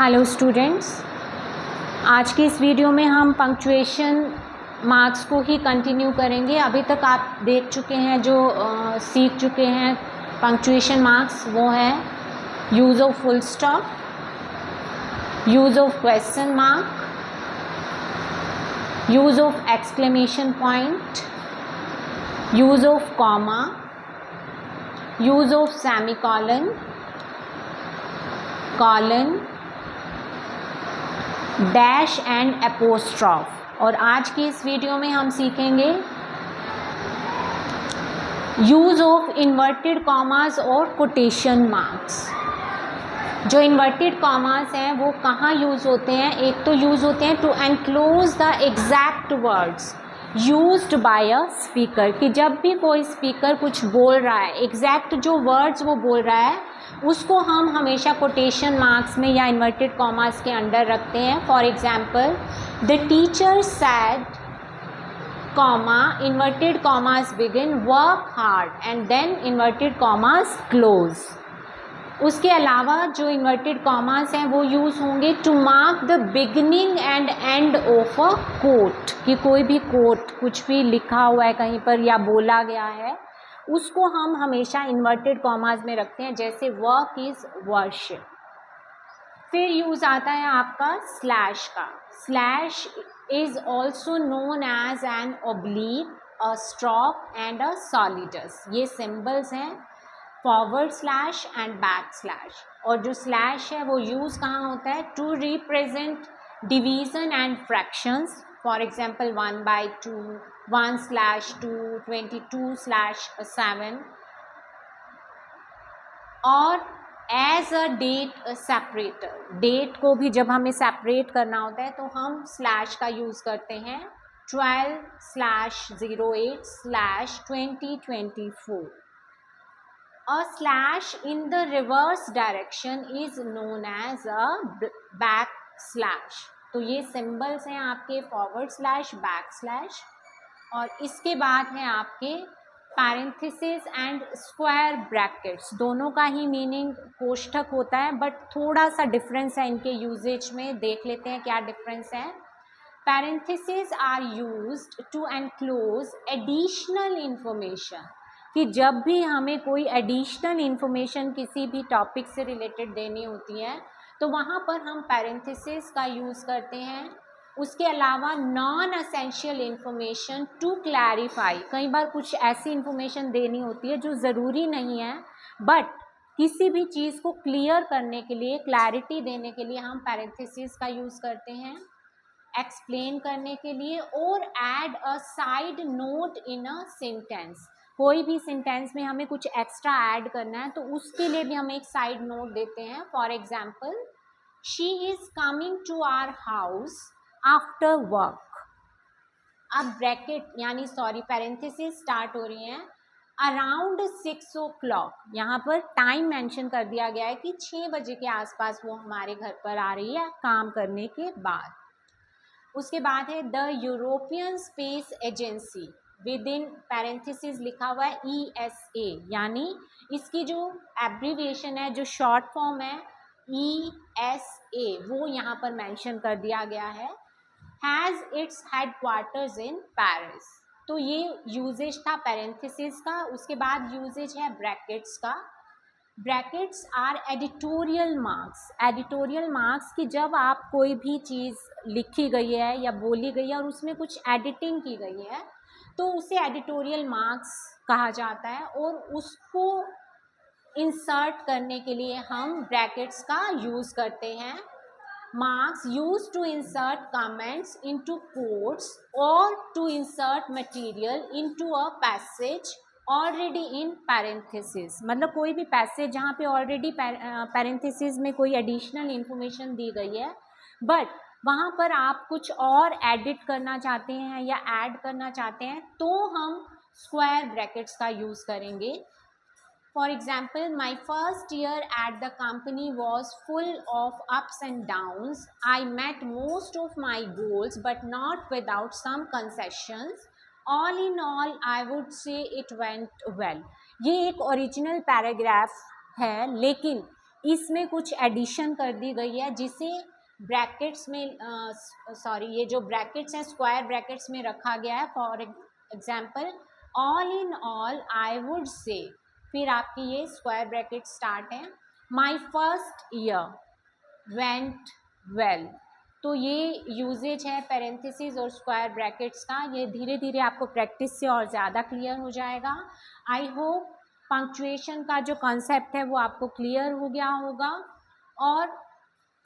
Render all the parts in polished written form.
Hello students, आज की इस वीडियो में हम पंक्चुएशन मार्क्स को ही कंटिन्यू करेंगे। अभी तक आप देख चुके हैं, जो सीख चुके हैं पंक्चुएशन मार्क्स, वो है use of full stop, use of question mark, use of exclamation point, use of comma, use of semicolon, colon, dash and apostrophe. और आज की इस वीडियो में हम सीखेंगे यूज़ ऑफ इन्वर्टेड कॉमास और कोटेशन मार्क्स। जो इन्वर्टेड कॉमास हैं वो कहाँ यूज़ होते हैं? एक तो यूज़ होते हैं to enclose the exact words used by a speaker, कि जब भी कोई स्पीकर कुछ बोल रहा है, एग्जैक्ट जो वर्ड्स वो बोल रहा है उसको हम हमेशा कोटेशन मार्क्स में या इन्वर्टेड कॉमास के अंडर रखते हैं। For example, the teacher said comma inverted commas begin work hard and then inverted commas close. उसके अलावा जो इन्वर्टेड कॉमास हैं वो यूज़ होंगे to mark the beginning and end of a quote, कि कोई भी कोट, कुछ भी लिखा हुआ है कहीं पर या बोला गया है, उसको हम हमेशा इन्वर्टेड कॉमास में रखते हैं, जैसे वर्क इज़ वर्शिप। फिर यूज़ आता है आपका स्लैश का। Slash is also known as an oblique, a stroke and a solidus. ये सिम्बल्स हैं, forward slash and back slash. और जो स्लैश है वो यूज़ कहाँ होता है? To represent division and fractions. For example 1/2, 1/2, 22/7, और as a date separator. Date को भी जब हमें सेपरेट करना होता है तो हम स्लैश का यूज़ करते हैं, 12/08/2024। A slash in the reverse direction is known as a backslash। तो ये सिंबल्स हैं आपके फॉरवर्ड स्लैश, बैक स्लैश। और इसके बाद है आपके पैरेंथेसिस एंड स्क्वायर ब्रैकेट्स। दोनों का ही मीनिंग कोष्ठक होता है, बट थोड़ा सा डिफरेंस है इनके यूजेज में। देख लेते हैं क्या डिफरेंस है। Parentheses are used to enclose additional information, कि जब भी हमें कोई एडिशनल इंफॉर्मेशन किसी भी टॉपिक से रिलेटेड देनी होती है तो वहाँ पर हम पैरेंथेसिस का यूज़ करते हैं। उसके अलावा non essential information to clarify, कई बार कुछ ऐसी इंफॉर्मेशन देनी होती है जो ज़रूरी नहीं है, बट किसी भी चीज़ को क्लियर करने के लिए, क्लैरिटी देने के लिए हम पैरेंथेसिस का यूज़ करते हैं। एक्सप्लेन करने के लिए, और add a side note in a sentence. कोई भी सेंटेंस में हमें कुछ एक्स्ट्रा ऐड करना है तो उसके लिए भी हम एक साइड नोट देते हैं। For example, she is coming to our house after work. अब ब्रैकेट यानी पैरेंथेसिस स्टार्ट हो रही हैं अराउंड 6 o'clock। यहाँ पर टाइम मेंशन कर दिया गया है कि 6 बजे के आसपास वो हमारे घर पर आ रही है काम करने के बाद। उसके बाद है the European space agency, with in parenthesis लिखा हुआ है ESA, यानी इसकी जो एब्रीविएशन है, जो शॉर्ट फॉर्म है ESA, वो यहाँ पर मेंशन कर दिया गया है। Has its headquarters in Paris. तो ये यूजेज था पैरेंथेसिस का। उसके बाद यूजेज है ब्रैकेट्स का। Brackets are editorial marks. Editorial marks की जब आप कोई भी चीज़ लिखी गई है या बोली गई है और उसमें कुछ एडिटिंग की गई है तो उसे एडिटोरियल मार्क्स कहा जाता है, और उसको इंसर्ट करने के लिए हम ब्रैकेट्स का यूज़ करते हैं। Marks use to insert comments into quotes और to insert material into a passage already in parenthesis. मतलब कोई भी पैसेज जहाँ पे ऑलरेडी पैरेंथेसिस में कोई एडिशनल इंफॉर्मेशन दी गई है, बट वहाँ पर आप कुछ और एडिट करना चाहते हैं या ऐड करना चाहते हैं तो हम स्क्वायर ब्रैकेट्स का यूज़ करेंगे। For example, my first year at the company was full of ups and downs. I met most of my goals, but not without some concessions. All in all, I would say it went well. ये एक original paragraph है, लेकिन इसमें कुछ addition कर दी गई है जिसे ब्रैकेट्स में ये जो ब्रैकेट्स हैं स्क्वायर ब्रैकेट्स में रखा गया है। For example all in all I would say, फिर आपकी ये स्क्वायर ब्रैकेट स्टार्ट है, my first year went well. तो ये यूजेज है पेरेंथेसिस और स्क्वायर ब्रैकेट्स का। ये धीरे धीरे आपको प्रैक्टिस से और ज़्यादा क्लियर हो जाएगा। आई होप पंक्चुएशन का जो कॉन्सेप्ट है वो आपको क्लियर हो गया होगा। और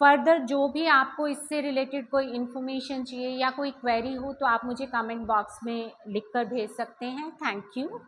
फर्दर जो भी आपको इससे रिलेटेड कोई इन्फॉर्मेशन चाहिए या कोई क्वेरी हो तो आप मुझे कमेंट बॉक्स में लिख कर भेज सकते हैं। Thank you.